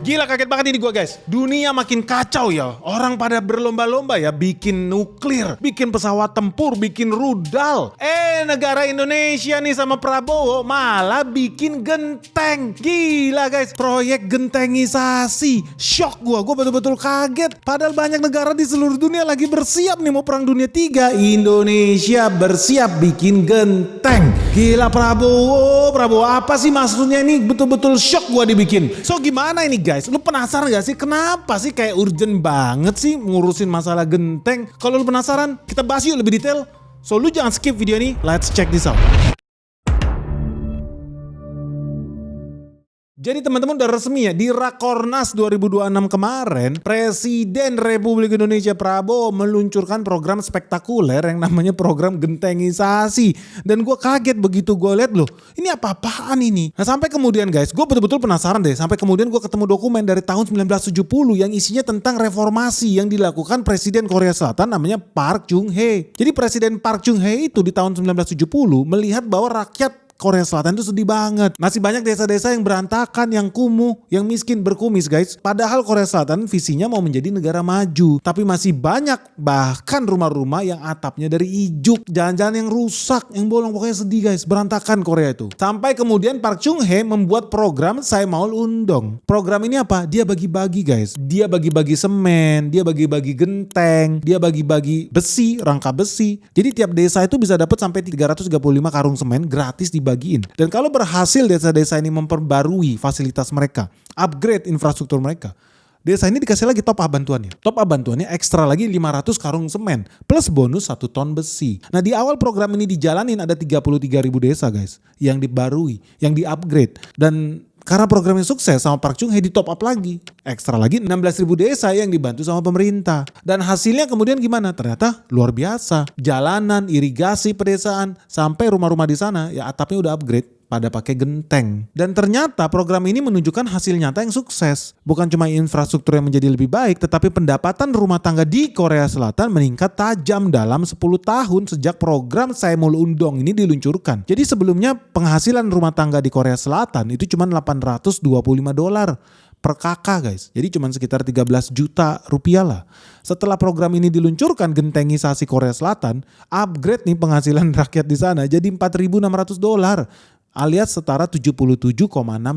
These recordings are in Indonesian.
Gila, kaget banget ini gue guys. Dunia makin kacau ya. Orang pada berlomba-lomba ya bikin nuklir, bikin pesawat tempur, bikin rudal. Negara Indonesia nih sama Prabowo malah bikin genteng. Gila guys, proyek gentengisasi. Shock gue betul-betul kaget. Padahal banyak negara di seluruh dunia lagi bersiap nih mau perang dunia 3. Indonesia bersiap bikin genteng. Gila Prabowo apa sih maksudnya ini? Betul-betul shock gue dibikin. So gimana ini guys? Lu penasaran gak sih kenapa sih kayak urgent banget sih ngurusin masalah genteng? Kalau lu penasaran, kita bahas yuk lebih detail. So lu jangan skip video ini, let's check this out. Jadi teman-teman udah resmi ya, di Rakornas 2026 kemarin, Presiden Republik Indonesia Prabowo meluncurkan program spektakuler yang namanya program gentengisasi. Dan gue kaget begitu gue lihat loh, ini apa-apaan ini? Nah sampai kemudian guys, gue betul-betul penasaran deh. Sampai kemudian gue ketemu dokumen dari tahun 1970 yang isinya tentang reformasi yang dilakukan Presiden Korea Selatan namanya Park Chung-hee. Jadi Presiden Park Chung-hee itu di tahun 1970 melihat bahwa rakyat Korea Selatan itu sedih banget. Masih banyak desa-desa yang berantakan, yang kumuh, yang miskin, berkumis guys. Padahal Korea Selatan visinya mau menjadi negara maju. Tapi masih banyak bahkan rumah-rumah yang atapnya dari ijuk. Jalan-jalan yang rusak, yang bolong. Pokoknya sedih guys, berantakan Korea itu. Sampai kemudian Park Chung-hee membuat program Saemaul Undong. Program ini apa? Dia bagi-bagi guys. Dia bagi-bagi semen, dia bagi-bagi genteng, dia bagi-bagi besi, rangka besi. Jadi tiap desa itu bisa dapat sampai 335 karung semen gratis dibagiin. Dan kalau berhasil desa-desa ini memperbarui fasilitas mereka, upgrade infrastruktur mereka, desa ini dikasih lagi top up bantuannya. Top up bantuannya ekstra lagi 500 karung semen plus bonus 1 ton besi. Nah di awal program ini dijalanin ada 33.000 desa guys yang dibarui, yang di-upgrade. Dan karena programnya sukses sama Park Chung-hee di top up lagi. Ekstra lagi 16.000 desa yang dibantu sama pemerintah. Dan hasilnya kemudian gimana? Ternyata luar biasa. Jalanan, irigasi pedesaan, sampai rumah-rumah di sana ya atapnya udah upgrade pada pakai genteng. Dan ternyata program ini menunjukkan hasil nyata yang sukses. Bukan cuma infrastruktur yang menjadi lebih baik, tetapi pendapatan rumah tangga di Korea Selatan meningkat tajam dalam 10 tahun sejak program Saemaul Undong ini diluncurkan. Jadi sebelumnya penghasilan rumah tangga di Korea Selatan itu cuma $825 per kakak guys. Jadi cuma sekitar 13 juta rupiah lah. Setelah program ini diluncurkan gentengisasi Korea Selatan, upgrade nih penghasilan rakyat di sana jadi $4.600. Alias setara 77,6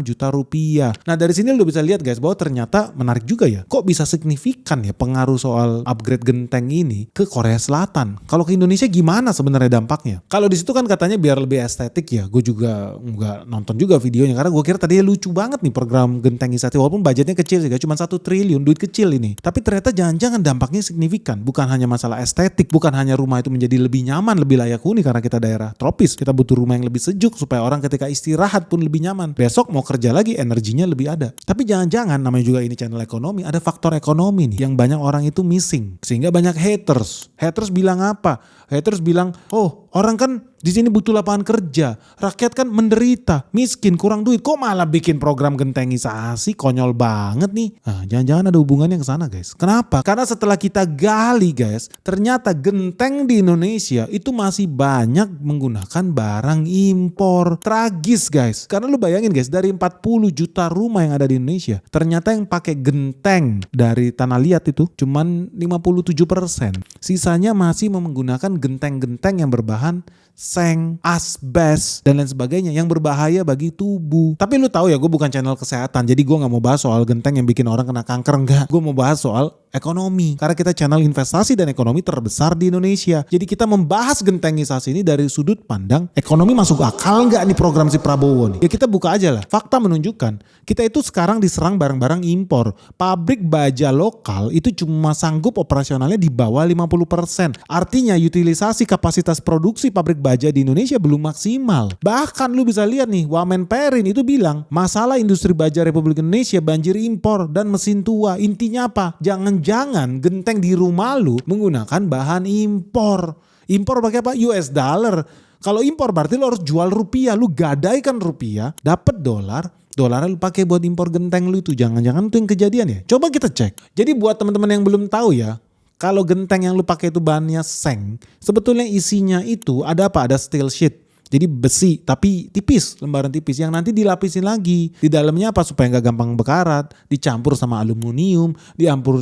juta rupiah. Nah dari sini lo bisa lihat guys bahwa ternyata menarik juga ya. Kok bisa signifikan ya pengaruh soal upgrade genteng ini ke Korea Selatan. Kalau ke Indonesia gimana sebenarnya dampaknya? Kalau di situ kan katanya biar lebih estetik ya. Gue juga nggak nonton juga videonya karena gue kira tadinya lucu banget nih program gentengisasi. Walaupun budgetnya kecil sih, cuma 1 triliun duit kecil ini. Tapi ternyata jangan-jangan dampaknya signifikan. Bukan hanya masalah estetik, bukan hanya rumah itu menjadi lebih nyaman, lebih layak huni karena kita daerah tropis. Kita butuh rumah yang lebih sejuk supaya orang ketika istirahat pun lebih nyaman. Besok mau kerja lagi energinya lebih ada. Tapi jangan-jangan namanya juga ini channel ekonomi, ada faktor ekonomi nih yang banyak orang itu missing. Sehingga banyak haters. Haters bilang apa? Haters bilang, oh orang kan di sini butuh lapangan kerja. Rakyat kan menderita, miskin, kurang duit. Kok malah bikin program gentengisasi? Konyol banget nih. Nah, jangan-jangan ada hubungannya ke sana guys. Kenapa? Karena setelah kita gali guys, ternyata genteng di Indonesia itu masih banyak menggunakan barang impor. Tragis guys. Karena lu bayangin guys, dari 40 juta rumah yang ada di Indonesia, ternyata yang pakai genteng dari tanah liat itu cuman 57%. Sisanya masih menggunakan genteng-genteng yang berbahan seng, asbes, dan lain sebagainya yang berbahaya bagi tubuh. Tapi lu tahu ya gue bukan channel kesehatan, jadi gue gak mau bahas soal genteng yang bikin orang kena kanker, enggak. Gue mau bahas soal ekonomi, karena kita channel investasi dan ekonomi terbesar di Indonesia. Jadi kita membahas gentengisasi ini dari sudut pandang ekonomi. Masuk akal gak nih program si Prabowo nih? Ya kita buka aja lah. Fakta menunjukkan kita itu sekarang diserang barang-barang impor. Pabrik baja lokal itu cuma sanggup operasionalnya di bawah 50%. Artinya utilisasi kapasitas produksi pabrik baja di Indonesia belum maksimal. Bahkan lu bisa lihat nih, Wamen Perin itu bilang masalah industri baja Republik Indonesia banjir impor dan mesin tua. Intinya apa? Jangan-jangan genteng di rumah lu menggunakan bahan impor. Impor pakai apa? US dollar. Kalau impor berarti lu harus jual rupiah. Lu gadaikan rupiah, dapat dolar. Dolarnya lu pakai buat impor genteng lu itu. Jangan-jangan itu yang kejadian ya. Coba kita cek. Jadi buat teman-teman yang belum tahu ya, kalau genteng yang lu pakai itu bahannya seng, sebetulnya isinya itu ada apa? Ada steel sheet. Jadi besi tapi tipis, lembaran tipis yang nanti dilapisin lagi. Di dalamnya apa? Supaya nggak gampang bekarat. Dicampur sama aluminium,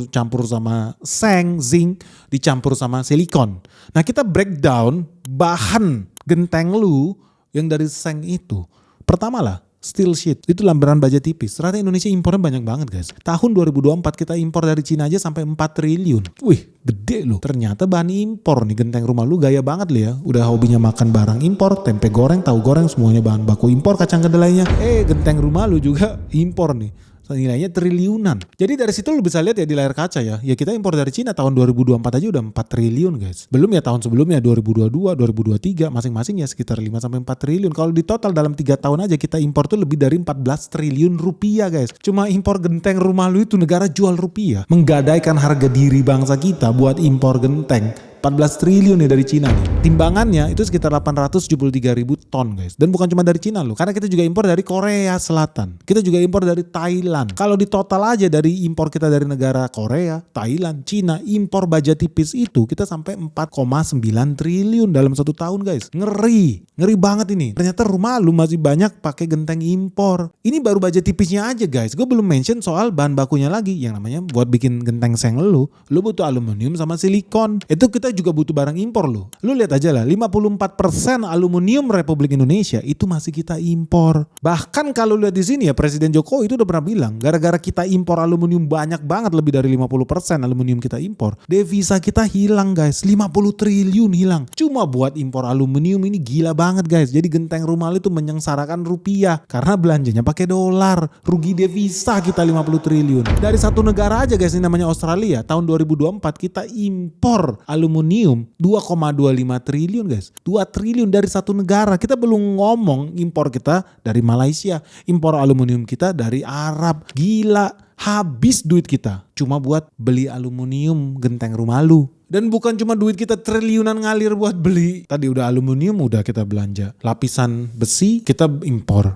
campur sama seng, zinc, dicampur sama silikon. Nah kita breakdown bahan genteng lu yang dari seng itu. Pertama lah, steel sheet, itu lembaran baja tipis. Ternyata Indonesia impornya banyak banget guys. Tahun 2024 kita impor dari Cina aja sampai 4 triliun. Wih, gede loh. Ternyata bahan impor nih genteng rumah lu, gaya banget lu ya. Udah hobinya makan barang impor, tempe goreng, tahu goreng, semuanya bahan baku impor, kacang kedelainya. Genteng rumah lu juga impor nih. Nilainya triliunan. Jadi dari situ lu bisa lihat ya di layar kaca ya. Ya kita impor dari Cina tahun 2024 aja udah 4 triliun guys. Belum ya tahun sebelumnya 2022, 2023 masing-masing ya sekitar 5 sampai 4 triliun. Kalau di total dalam 3 tahun aja kita impor tuh lebih dari 14 triliun rupiah guys. Cuma impor genteng rumah lu itu negara jual rupiah. Menggadaikan harga diri bangsa kita buat impor genteng. 14 triliun nih dari Cina nih. Timbangannya itu sekitar 873 ribu ton guys. Dan bukan cuma dari Cina loh. Karena kita juga impor dari Korea Selatan. Kita juga impor dari Thailand. Kalau di total aja dari impor kita dari negara Korea, Thailand, Cina, impor baja tipis itu kita sampai 4,9 triliun dalam 1 tahun guys. Ngeri. Ngeri banget ini. Ternyata rumah lu masih banyak pakai genteng impor. Ini baru baja tipisnya aja guys. Gue belum mention soal bahan bakunya lagi. Yang namanya buat bikin genteng seng lu butuh aluminium sama silikon. Itu kita juga butuh barang impor loh. Lu lihat aja lah, 54% aluminium Republik Indonesia itu masih kita impor. Bahkan kalau lihat di sini ya, Presiden Jokowi itu udah pernah bilang, gara-gara kita impor aluminium banyak banget, lebih dari 50% aluminium kita impor, devisa kita hilang guys, 50 triliun hilang. Cuma buat impor aluminium ini gila banget guys. Jadi genteng rumah lu itu menyengsarakan rupiah karena belanjanya pakai dolar. Rugi devisa kita 50 triliun. Dari satu negara aja guys, ini namanya Australia, tahun 2024 kita impor aluminium 2,25 triliun guys. 2 triliun dari satu negara. Kita belum ngomong impor kita dari Malaysia, impor aluminium kita dari Arab. Gila, habis duit kita cuma buat beli aluminium genteng rumah lu. Dan bukan cuma duit kita triliunan ngalir buat beli. Tadi udah aluminium udah kita belanja. Lapisan besi kita impor.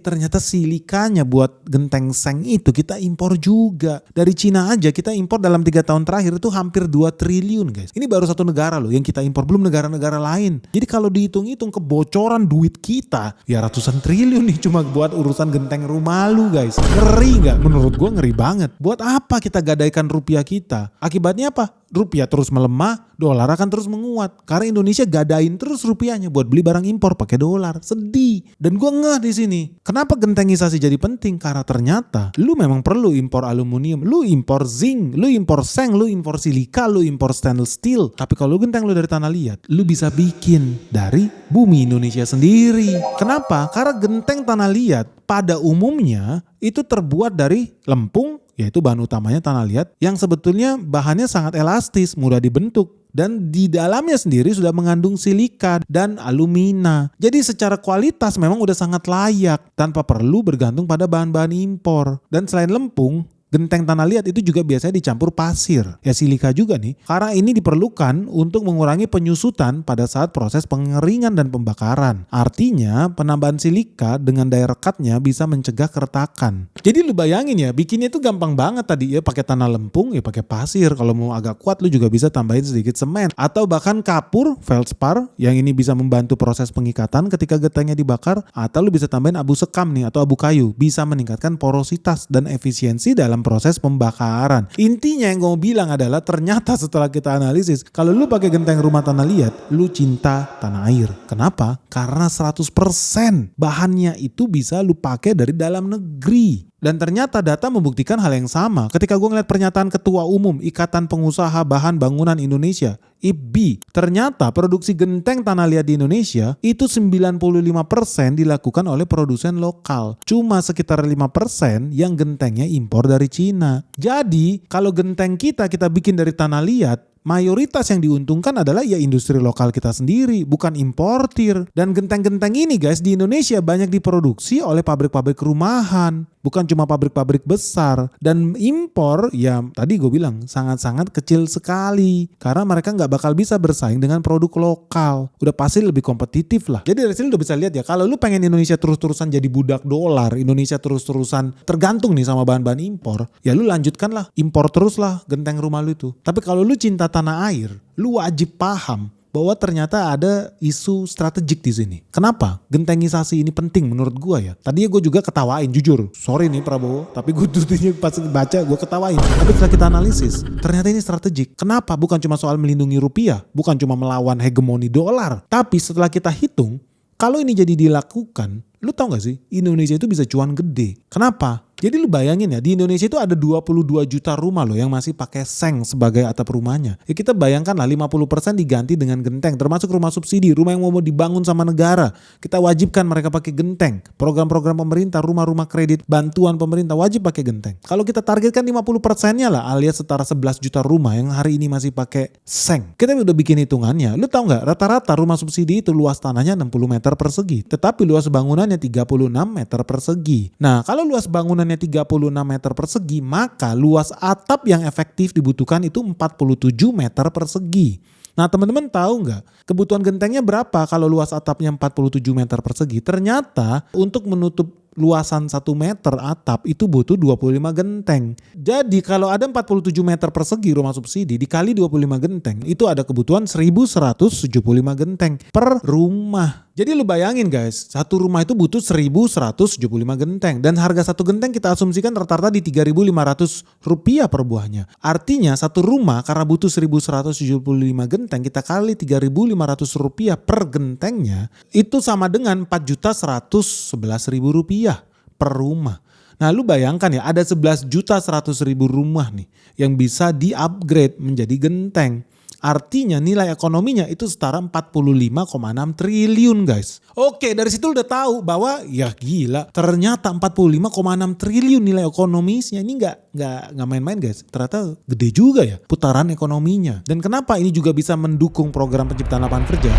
Ternyata silikanya buat genteng seng itu kita impor juga. Dari Cina aja kita impor dalam 3 tahun terakhir itu hampir 2 triliun guys. Ini baru satu negara loh yang kita impor. Belum negara-negara lain. Jadi kalau dihitung-hitung kebocoran duit kita ya ratusan triliun nih cuma buat urusan genteng rumah lu guys. Ngeri gak? Menurut gue ngeri banget. Buat apa kita gadaikan rupiah kita? Akibatnya apa? Rupiah terus melemah, dolar akan terus menguat. Karena Indonesia gadain terus rupiahnya buat beli barang impor pakai dolar. Sedih. Dan gue ngeh di sini. Kenapa gentengisasi jadi penting? Karena ternyata lu memang perlu impor aluminium, lu impor zinc, lu impor seng, lu impor silika, lu impor stainless steel. Tapi kalau genteng lu dari tanah liat, lu bisa bikin dari bumi Indonesia sendiri. Kenapa? Karena genteng tanah liat pada umumnya itu terbuat dari lempung, yaitu bahan utamanya tanah liat yang sebetulnya bahannya sangat elastis, mudah dibentuk. Dan di dalamnya sendiri sudah mengandung silika dan alumina. Jadi secara kualitas memang udah sangat layak tanpa perlu bergantung pada bahan-bahan impor. Dan selain lempung, genteng tanah liat itu juga biasanya dicampur pasir, ya silika juga nih. Karena ini diperlukan untuk mengurangi penyusutan pada saat proses pengeringan dan pembakaran. Artinya penambahan silika dengan daya rekatnya bisa mencegah keretakan. Jadi lu bayangin ya, bikinnya itu gampang banget tadi ya, pakai tanah lempung, ya pakai pasir. Kalau mau agak kuat lu juga bisa tambahin sedikit semen atau bahkan kapur, feldspar yang ini bisa membantu proses pengikatan ketika gentengnya dibakar, atau lu bisa tambahin abu sekam nih atau abu kayu, bisa meningkatkan porositas dan efisiensi dalam proses pembakaran. Intinya yang gue mau bilang adalah ternyata setelah kita analisis, kalau lu pakai genteng rumah tanah liat, lu cinta tanah air. Kenapa? Karena 100% bahannya itu bisa lu pakai dari dalam negeri. Dan ternyata data membuktikan hal yang sama. Ketika gue ngeliat pernyataan Ketua Umum Ikatan Pengusaha Bahan Bangunan Indonesia, IPBI, ternyata produksi genteng tanah liat di Indonesia itu 95% dilakukan oleh produsen lokal. Cuma sekitar 5% yang gentengnya impor dari Cina. Jadi kalau genteng kita bikin dari tanah liat, mayoritas yang diuntungkan adalah ya industri lokal kita sendiri, bukan importir. Dan genteng-genteng ini guys di Indonesia banyak diproduksi oleh pabrik-pabrik rumahan, bukan cuma pabrik-pabrik besar. Dan impor ya tadi gue bilang sangat-sangat kecil sekali, karena mereka nggak bakal bisa bersaing dengan produk lokal. Udah pasti lebih kompetitif lah. Jadi dari sini udah bisa lihat ya, kalau lu pengen Indonesia terus-terusan jadi budak dolar, Indonesia terus-terusan tergantung nih sama bahan-bahan impor, ya lu lanjutkan lah, impor terus lah genteng rumah lu itu. Tapi kalau lu cinta tanah air, lu wajib paham bahwa ternyata ada isu strategik di sini. Kenapa? Gentengisasi ini penting menurut gue ya. Tadinya gue juga ketawain jujur. Sorry nih Prabowo, tapi gue dulunya pas baca gue ketawain. Tapi setelah kita analisis, ternyata ini strategik. Kenapa? Bukan cuma soal melindungi rupiah, bukan cuma melawan hegemoni dolar. Tapi setelah kita hitung, kalau ini jadi dilakukan, lu tahu gak sih Indonesia itu bisa cuan gede. Kenapa? Jadi lu bayangin ya, di Indonesia itu ada 22 juta rumah loh yang masih pakai seng sebagai atap rumahnya. Ya kita bayangkan lah 50% diganti dengan genteng, termasuk rumah subsidi, rumah yang mau dibangun sama negara. Kita wajibkan mereka pakai genteng. Program-program pemerintah, rumah-rumah kredit, bantuan pemerintah wajib pakai genteng. Kalau kita targetkan 50%-nya lah, alias setara 11 juta rumah yang hari ini masih pakai seng. Kita udah bikin hitungannya. Lu tahu nggak rata-rata rumah subsidi itu luas tanahnya 60 meter persegi, tetapi luas bangunannya 36 meter persegi. Nah, kalau luas bangunan 36 meter persegi, maka luas atap yang efektif dibutuhkan itu 47 meter persegi. Nah teman-teman tahu nggak kebutuhan gentengnya berapa kalau luas atapnya 47 meter persegi? Ternyata untuk menutup luasan 1 meter atap itu butuh 25 genteng. Jadi kalau ada 47 meter persegi rumah subsidi dikali 25 genteng itu ada kebutuhan 1175 genteng per rumah. Jadi lu bayangin guys, satu rumah itu butuh 1175 genteng dan harga satu genteng kita asumsikan rata-rata di 3.500 rupiah per buahnya. Artinya satu rumah karena butuh 1175 genteng kita kali 3.500 rupiah per gentengnya itu sama dengan 4.111.000 rupiah per rumah. Nah lu bayangkan ya ada 11.100.000 rumah nih yang bisa di-upgrade menjadi genteng. Artinya nilai ekonominya itu setara 45,6 triliun guys. Oke dari situ udah tahu bahwa ya gila ternyata 45,6 triliun nilai ekonomisnya ini nggak main-main guys. Ternyata gede juga ya putaran ekonominya. Dan kenapa ini juga bisa mendukung program penciptaan lapangan kerja?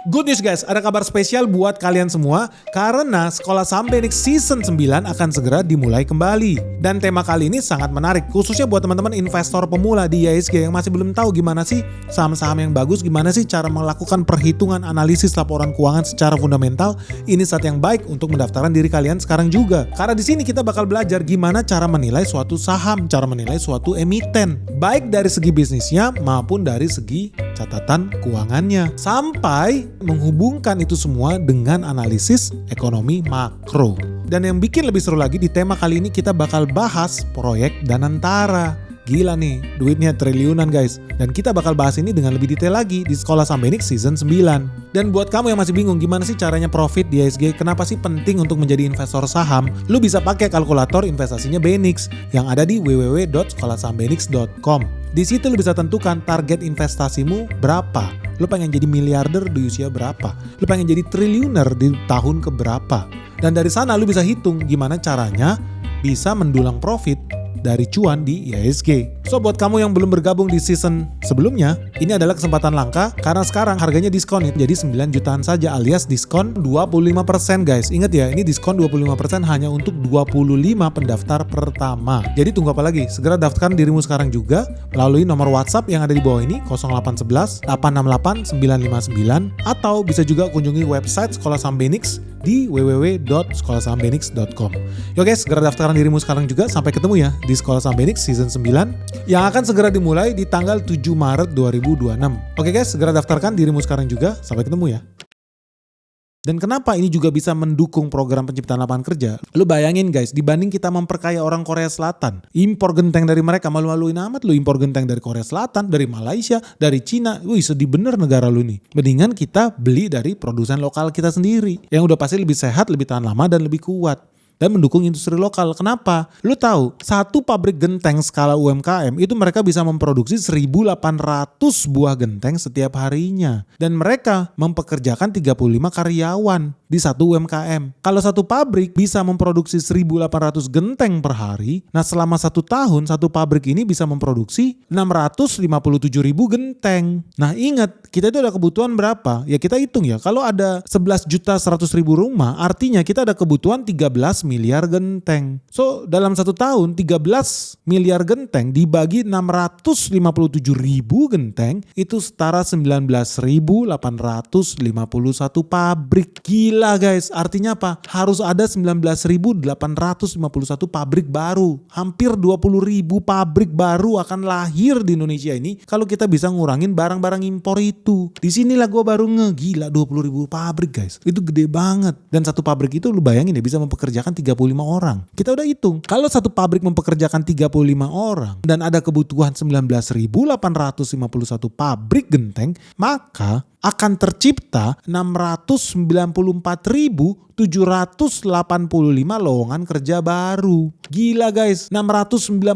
Good news guys, ada kabar spesial buat kalian semua karena Sekolah Saham Benix Season 9 akan segera dimulai kembali. Dan tema kali ini sangat menarik, khususnya buat teman-teman investor pemula di IHSG yang masih belum tahu gimana sih saham-saham yang bagus, gimana sih cara melakukan perhitungan analisis laporan keuangan secara fundamental. Ini saat yang baik untuk mendaftarkan diri kalian sekarang juga. Karena di sini kita bakal belajar gimana cara menilai suatu saham, cara menilai suatu emiten, baik dari segi bisnisnya maupun dari segi catatan keuangannya. Sampai menghubungkan itu semua dengan analisis ekonomi makro. Dan yang bikin lebih seru lagi di tema kali ini kita bakal bahas proyek Danantara. Gila nih, duitnya triliunan guys. Dan kita bakal bahas ini dengan lebih detail lagi di Sekolah Saham Benix Season 9. Dan buat kamu yang masih bingung gimana sih caranya profit di IHSG, kenapa sih penting untuk menjadi investor saham, lu bisa pakai kalkulator investasinya Benix yang ada di www.sekolahsahambenix.com. Di situ lu bisa tentukan target investasimu berapa. Lu pengen jadi miliarder di usia berapa? Lu pengen jadi triliuner di tahun keberapa? Dan dari sana lu bisa hitung gimana caranya bisa mendulang profit dari cuan di IHSG. So buat kamu yang belum bergabung di season sebelumnya, ini adalah kesempatan langka karena sekarang harganya diskon jadi 9 jutaan saja alias diskon 25% guys. Ingat ya, ini diskon 25% hanya untuk 25 pendaftar pertama. Jadi tunggu apa lagi? Segera daftarkan dirimu sekarang juga melalui nomor WhatsApp yang ada di bawah ini 0811 868 959 atau bisa juga kunjungi website Sekolah Saham Benix di www.sekolahsahambenix.com. Yo guys, segera daftarkan dirimu sekarang juga. Sampai ketemu ya di Sekolah Saham Benix Season 9 yang akan segera dimulai di tanggal 7 Maret 2026. Oke guys, segera daftarkan dirimu sekarang juga. Sampai ketemu ya. Dan kenapa ini juga bisa mendukung program penciptaan lapangan kerja? Lu bayangin guys, dibanding kita memperkaya orang Korea Selatan, impor genteng dari mereka, malu-maluin amat lu impor genteng dari Korea Selatan, dari Malaysia, dari Cina. Wih sedih bener negara lu nih. Mendingan kita beli dari produsen lokal kita sendiri yang udah pasti lebih sehat, lebih tahan lama dan lebih kuat. Dan mendukung industri lokal. Kenapa? Lu tahu, satu pabrik genteng skala UMKM itu mereka bisa memproduksi 1.800 buah genteng setiap harinya. Dan mereka mempekerjakan 35 karyawan di satu UMKM. Kalau satu pabrik bisa memproduksi 1.800 genteng per hari, nah selama 1 tahun satu pabrik ini bisa memproduksi 657.000 genteng. Nah ingat, kita itu ada kebutuhan berapa? Ya kita hitung ya, kalau ada 11.100.000 rumah, artinya kita ada kebutuhan 13 miliar genteng. So dalam 1 tahun 13 miliar genteng dibagi 657 ribu genteng itu setara 19.851 pabrik. Gila guys, artinya apa? Harus ada 19.851 pabrik baru. Hampir 20.000 pabrik baru akan lahir di Indonesia ini kalau kita bisa ngurangin barang-barang impor itu. Disinilah gue baru ngegila 20.000 pabrik guys. Itu gede banget. Dan satu pabrik itu lu bayangin ya bisa mempekerjakan 35 orang. Kita udah hitung. Kalau satu pabrik mempekerjakan 35 orang dan ada kebutuhan 19.851 pabrik genteng, maka akan tercipta 694.785 lowongan kerja baru. Gila guys, 694.000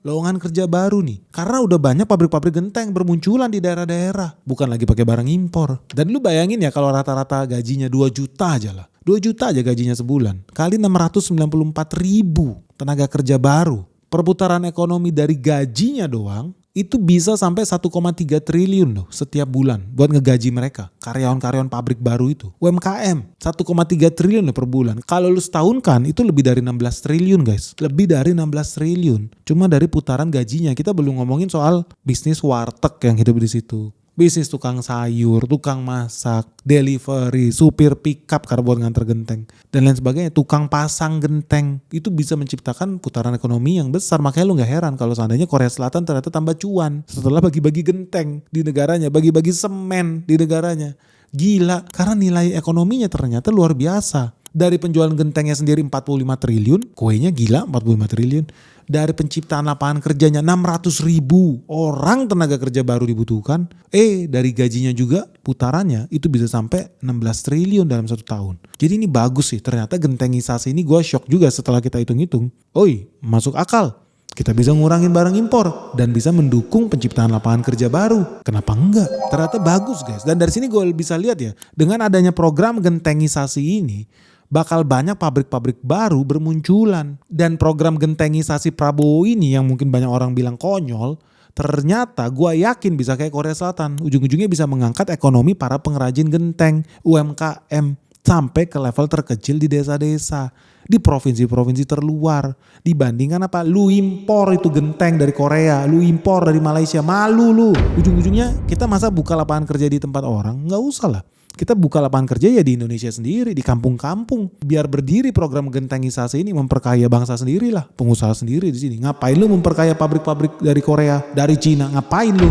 lowongan kerja baru nih. Karena udah banyak pabrik-pabrik genteng bermunculan di daerah-daerah. Bukan lagi pakai barang impor. Dan lu bayangin ya kalau rata-rata gajinya 2 juta aja lah. 2 juta aja gajinya sebulan. Kali 694.000 tenaga kerja baru. Perputaran ekonomi dari gajinya doang itu bisa sampai 1,3 triliun loh setiap bulan buat ngegaji mereka. Karyawan-karyawan pabrik baru itu. UMKM 1,3 triliun loh per bulan. Kalau lu setahunkan itu lebih dari 16 triliun guys. Lebih dari 16 triliun. Cuma dari putaran gajinya. Kita belum ngomongin soal bisnis warteg yang hidup di situ. Bisnis tukang sayur, tukang masak, delivery, supir pickup karena buat nganter genteng. Dan lain sebagainya, tukang pasang genteng. Itu bisa menciptakan putaran ekonomi yang besar. Makanya lu gak heran kalau seandainya Korea Selatan ternyata tambah cuan. Setelah bagi-bagi genteng di negaranya, bagi-bagi semen di negaranya. Gila, karena nilai ekonominya ternyata luar biasa. Dari penjualan gentengnya sendiri 45 triliun, kuenya gila 45 triliun. Dari penciptaan lapangan kerjanya 600.000 orang tenaga kerja baru dibutuhkan. Dari gajinya juga putarannya itu bisa sampai 16 triliun dalam 1 tahun. Jadi ini bagus sih, ternyata gentengisasi ini gue shock juga setelah kita hitung-hitung. Masuk akal. Kita bisa ngurangin barang impor dan bisa mendukung penciptaan lapangan kerja baru. Kenapa enggak? Ternyata bagus guys. Dan dari sini gue bisa lihat ya, dengan adanya program gentengisasi ini, bakal banyak pabrik-pabrik baru bermunculan. Dan program gentengisasi Prabowo ini yang mungkin banyak orang bilang konyol, ternyata gue yakin bisa kayak Korea Selatan. Ujung-ujungnya bisa mengangkat ekonomi para pengrajin genteng, UMKM, sampai ke level terkecil di desa-desa. Di provinsi-provinsi terluar. Dibandingkan apa? Lu impor itu genteng dari Korea, lu impor dari Malaysia, malu lu. Ujung-ujungnya kita masa buka lapangan kerja di tempat orang? Nggak usah lah. Kita buka lapangan kerja ya di Indonesia sendiri, di kampung-kampung. Biar berdiri program gentengisasi ini memperkaya bangsa sendiri lah, pengusaha sendiri di sini. Ngapain lu memperkaya pabrik-pabrik dari Korea, dari Cina? Ngapain lu?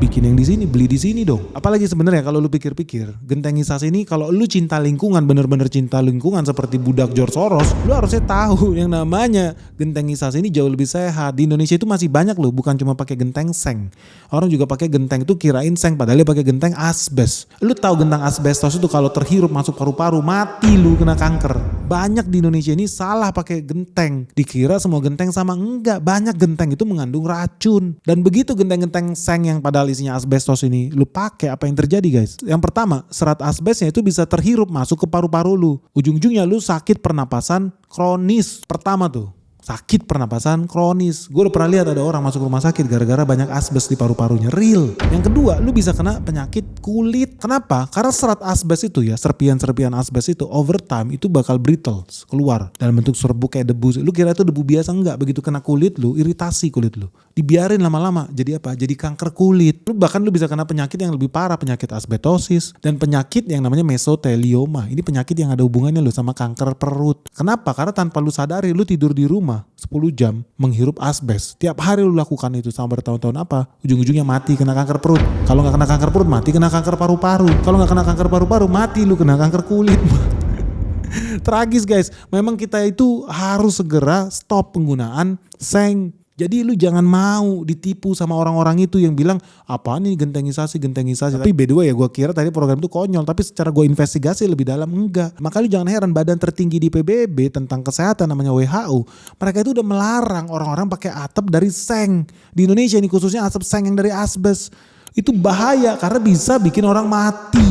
Bikin yang di sini, beli di sini dong. Apalagi sebenarnya kalau lu pikir-pikir, gentengisasi ini kalau lu cinta lingkungan, bener-bener cinta lingkungan seperti budak George Soros, lu harusnya tahu yang namanya gentengisasi ini jauh lebih sehat. Di Indonesia itu masih banyak loh, bukan cuma pakai genteng seng. Orang juga pakai genteng itu kirain seng, padahal dia pakai genteng asbes. Lu tahu genteng asbestos itu kalau terhirup masuk paru-paru, mati lu, kena kanker. Banyak di Indonesia ini salah pakai genteng. Dikira semua genteng sama, enggak. Banyak genteng itu mengandung racun. Dan begitu genteng-genteng seng yang padahal isinya asbestos ini lu pakai, apa yang terjadi guys? Yang pertama, serat asbesnya itu bisa terhirup masuk ke paru-paru lu. Ujung-ujungnya lu sakit pernapasan kronis. Pertama tuh, sakit pernapasan kronis. Gue udah pernah lihat ada orang masuk rumah sakit gara-gara banyak asbes di paru-parunya. Real. Yang kedua, lu bisa kena penyakit kulit. Kenapa? Karena serat asbes itu ya, serpian-serpian asbes itu over time itu bakal brittle, keluar dalam bentuk serbuk kayak debu. Lu kira itu debu biasa? Enggak. Begitu kena kulit lu, iritasi kulit lu. Dibiarin lama-lama jadi apa? Jadi kanker kulit. Bahkan lu bisa kena penyakit yang lebih parah, penyakit asbestosis dan penyakit yang namanya mesotelioma. Ini penyakit yang ada hubungannya lu sama kanker perut. Kenapa? Karena tanpa lu sadari lu tidur di rumah 10 jam menghirup asbes. Tiap hari lu lakukan itu sama bertahun-tahun, apa? Ujung-ujungnya mati kena kanker perut. Kalau gak kena kanker perut mati kena kanker paru-paru. Kalau gak kena kanker paru-paru mati lu kena kanker kulit. Tragis guys. Memang kita itu harus segera stop penggunaan seng. Jadi lu jangan mau ditipu sama orang-orang itu yang bilang apaan nih gentengisasi. Tapi by the way ya, gue kira tadi program itu konyol, tapi secara gue investigasi lebih dalam enggak. Maka lu jangan heran badan tertinggi di PBB tentang kesehatan namanya WHO, mereka itu udah melarang orang-orang pakai atap dari seng. Di Indonesia ini khususnya atap seng yang dari asbes. Itu bahaya karena bisa bikin orang mati.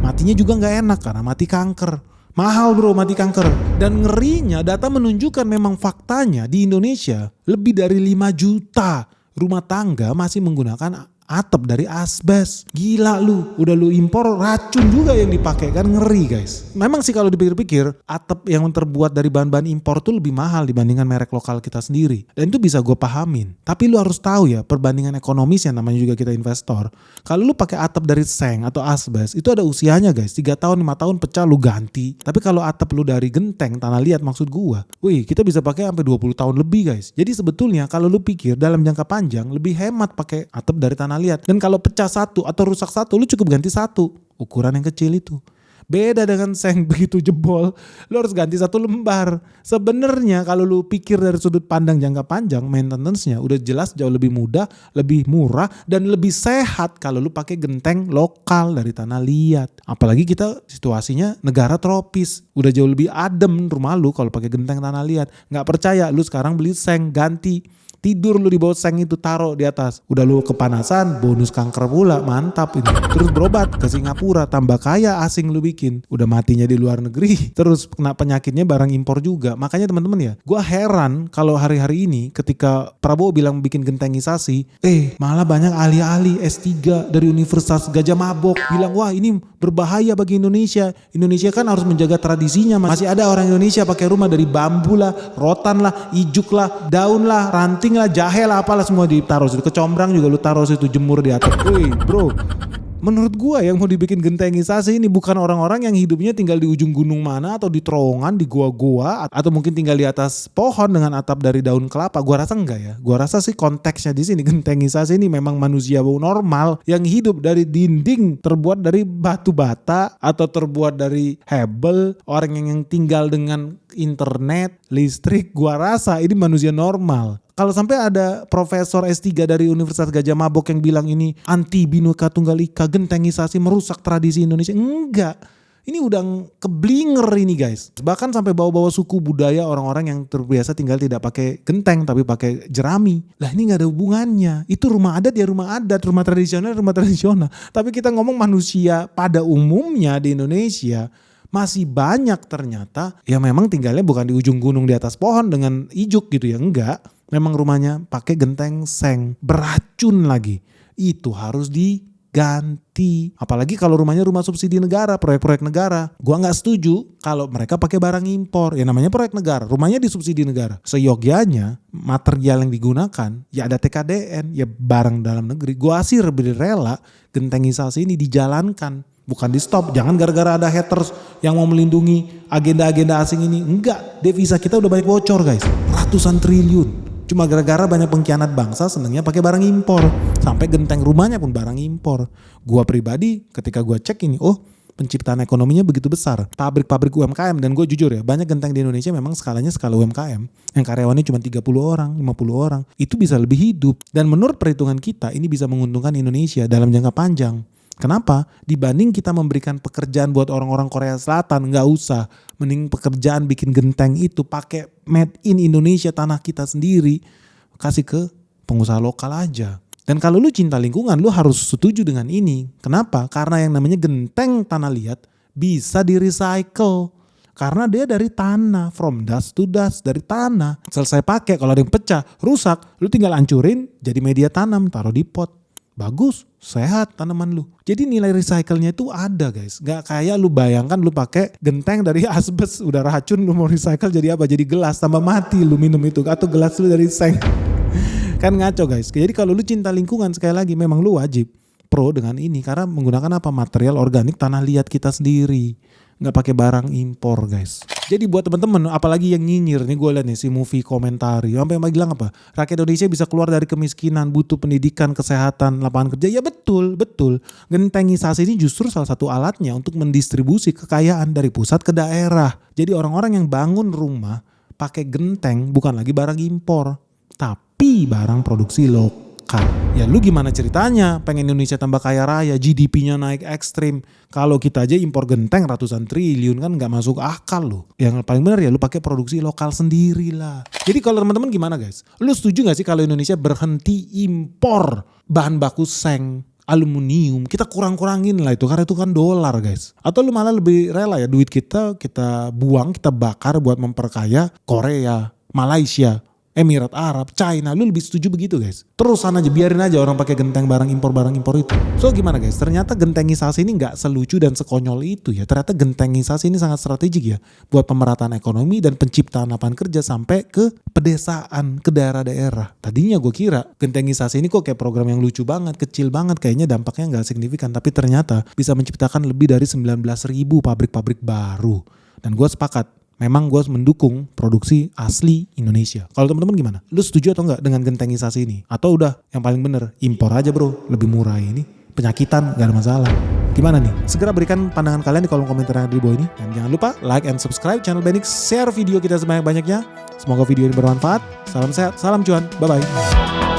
Matinya juga gak enak karena mati kanker. Mahal bro mati kanker. Dan ngerinya data menunjukkan memang faktanya di Indonesia lebih dari 5 juta rumah tangga masih menggunakan atap dari asbes. Gila lu, udah lu impor racun juga yang dipakai, kan ngeri guys. Memang sih kalau dipikir-pikir atap yang terbuat dari bahan-bahan impor tuh lebih mahal dibandingkan merek lokal kita sendiri. Dan itu bisa gue pahamin. Tapi lu harus tahu ya perbandingan ekonomis yang namanya juga kita investor. Kalau lu pakai atap dari seng atau asbes itu ada usianya guys. 3 tahun 5 tahun pecah lu ganti. Tapi kalau atap lu dari genteng tanah liat maksud gua, wih kita bisa pakai sampai 20 tahun lebih guys. Jadi sebetulnya kalau lu pikir dalam jangka panjang lebih hemat pakai atap dari tanah liat. Dan kalau pecah satu atau rusak satu, lu cukup ganti satu. Ukuran yang kecil itu. Beda dengan seng begitu jebol, lu harus ganti 1 lembar. Sebenarnya kalau lu pikir dari sudut pandang jangka panjang, maintenance-nya udah jelas jauh lebih mudah, lebih murah, dan lebih sehat kalau lu pakai genteng lokal dari tanah liat. Apalagi kita situasinya negara tropis, udah jauh lebih adem rumah lu kalau pakai genteng tanah liat. Nggak percaya, lu sekarang beli seng ganti. Tidur lu di bawah seng itu, taruh di atas. Udah lu kepanasan, bonus kanker pula, mantap ini. Terus berobat ke Singapura, tambah kaya asing lu bikin. Udah matinya di luar negeri, terus kena penyakitnya barang impor juga. Makanya teman-teman ya, gua heran kalau hari-hari ini ketika Prabowo bilang bikin gentengisasi, malah banyak ahli-ahli S3 dari Universitas Gajah Mabok bilang, wah ini berbahaya bagi Indonesia. Indonesia kan harus menjaga tradisinya. Masih ada orang Indonesia pakai rumah dari bambu lah, rotan lah, ijuk lah, daun lah, ranting lah, jahe lah, apalah semua ditaruh situ. Kecombrang juga lu taruh situ, jemur di atas. Wih bro, menurut gua yang mau dibikin gentengisasi ini bukan orang-orang yang hidupnya tinggal di ujung gunung mana atau di terowongan, di gua-gua, atau mungkin tinggal di atas pohon dengan atap dari daun kelapa. Gua rasa enggak ya. Gua rasa sih konteksnya di sini gentengisasi ini memang manusia normal yang hidup dari dinding terbuat dari batu bata atau terbuat dari hebel, orang yang tinggal dengan internet, listrik. Gua rasa ini manusia normal. Kalau sampai ada profesor S3 dari Universitas Gajah Mabok yang bilang ini anti Bhinneka Tunggal Ika, gentengisasi merusak tradisi Indonesia. Enggak. Ini udah keblinger ini guys. Bahkan sampai bawa-bawa suku budaya orang-orang yang terbiasa tinggal tidak pakai genteng tapi pakai jerami. Lah ini gak ada hubungannya. Itu rumah adat ya rumah adat, rumah tradisional. Tapi kita ngomong manusia pada umumnya di Indonesia masih banyak ternyata yang memang tinggalnya bukan di ujung gunung di atas pohon dengan ijuk gitu ya. Enggak. Memang rumahnya pakai genteng seng, beracun lagi. Itu harus diganti. Apalagi kalau rumahnya rumah subsidi negara, proyek-proyek negara. Gua nggak setuju kalau mereka pakai barang impor. Ya namanya proyek negara, rumahnya disubsidi negara. Seyogyanya material yang digunakan ya ada TKDN, ya barang dalam negeri. Gua sih lebih rela gentengisasi ini dijalankan. Bukan di stop, jangan gara-gara ada haters yang mau melindungi agenda-agenda asing ini. Enggak, devisa kita udah banyak bocor guys, ratusan triliun. Cuma gara-gara banyak pengkhianat bangsa senengnya pakai barang impor. Sampai genteng rumahnya pun barang impor. Gua pribadi ketika gua cek ini, penciptaan ekonominya begitu besar. Pabrik-pabrik UMKM, dan gue jujur ya, banyak genteng di Indonesia memang skalanya skala UMKM. Yang karyawannya cuma 30 orang, 50 orang. Itu bisa lebih hidup. Dan menurut perhitungan kita ini bisa menguntungkan Indonesia dalam jangka panjang. Kenapa? Dibanding kita memberikan pekerjaan buat orang-orang Korea Selatan, nggak usah. Mending pekerjaan bikin genteng itu pakai made in Indonesia, tanah kita sendiri. Kasih ke pengusaha lokal aja. Dan kalau lu cinta lingkungan, lu harus setuju dengan ini. Kenapa? Karena yang namanya genteng tanah liat bisa di-recycle. Karena dia dari tanah, from dust to dust, dari tanah. Selesai pakai, kalau ada yang pecah, rusak, lu tinggal hancurin jadi media tanam, taruh di pot. Bagus, sehat tanaman lu. Jadi nilai recycle-nya itu ada guys. Gak kayak lu bayangkan lu pakai genteng dari asbes udah racun, lu mau recycle jadi apa? Jadi gelas, tambah mati lu minum itu. Atau gelas lu dari seng. Kan ngaco guys. Jadi kalau lu cinta lingkungan, sekali lagi memang lu wajib pro dengan ini. Karena menggunakan apa? Material organik tanah liat kita sendiri. Gak pakai barang impor guys. Jadi buat teman-teman, apalagi yang nyinyir nih, gue liat nih si movie komentari sampai bilang apa, rakyat Indonesia bisa keluar dari kemiskinan, butuh pendidikan, kesehatan, lapangan kerja. Ya betul. Gentengisasi ini justru salah satu alatnya untuk mendistribusi kekayaan dari pusat ke daerah. Jadi orang-orang yang bangun rumah pakai genteng bukan lagi barang impor, tapi barang produksi lokal. Ya lu gimana ceritanya pengen Indonesia tambah kaya raya, GDP-nya naik ekstrim, kalau kita aja impor genteng ratusan triliun, kan gak masuk akal loh. Yang paling benar ya lu pakai produksi lokal sendiri lah. Jadi kalau teman-teman gimana guys, lu setuju gak sih kalau Indonesia berhenti impor bahan baku seng, aluminium? Kita kurang-kurangin lah itu, karena itu kan dolar guys. Atau lu malah lebih rela ya duit kita buang, kita bakar buat memperkaya Korea, Malaysia, Emirat Arab, China, lu lebih setuju begitu guys? Terusan aja, biarin aja orang pakai genteng barang impor itu. So gimana guys? Ternyata gentengisasi ini nggak selucu dan sekonyol itu ya. Ternyata gentengisasi ini sangat strategik ya buat pemerataan ekonomi dan penciptaan lapangan kerja sampai ke pedesaan, ke daerah-daerah. Tadinya gue kira gentengisasi ini kok kayak program yang lucu banget, kecil banget, kayaknya dampaknya nggak signifikan, tapi ternyata bisa menciptakan lebih dari 19.000 pabrik-pabrik baru. Dan gue sepakat. Memang gue mendukung produksi asli Indonesia. Kalau teman-teman gimana? Lu setuju atau enggak dengan gentengisasi ini? Atau udah yang paling bener, impor aja bro, lebih murah ini. Penyakitan gak ada masalah. Gimana nih? Segera berikan pandangan kalian di kolom komentar yang ada di bawah ini. Dan jangan lupa like and subscribe channel Benix, share video kita sebanyak-banyaknya. Semoga video ini bermanfaat. Salam sehat, salam cuan, bye-bye.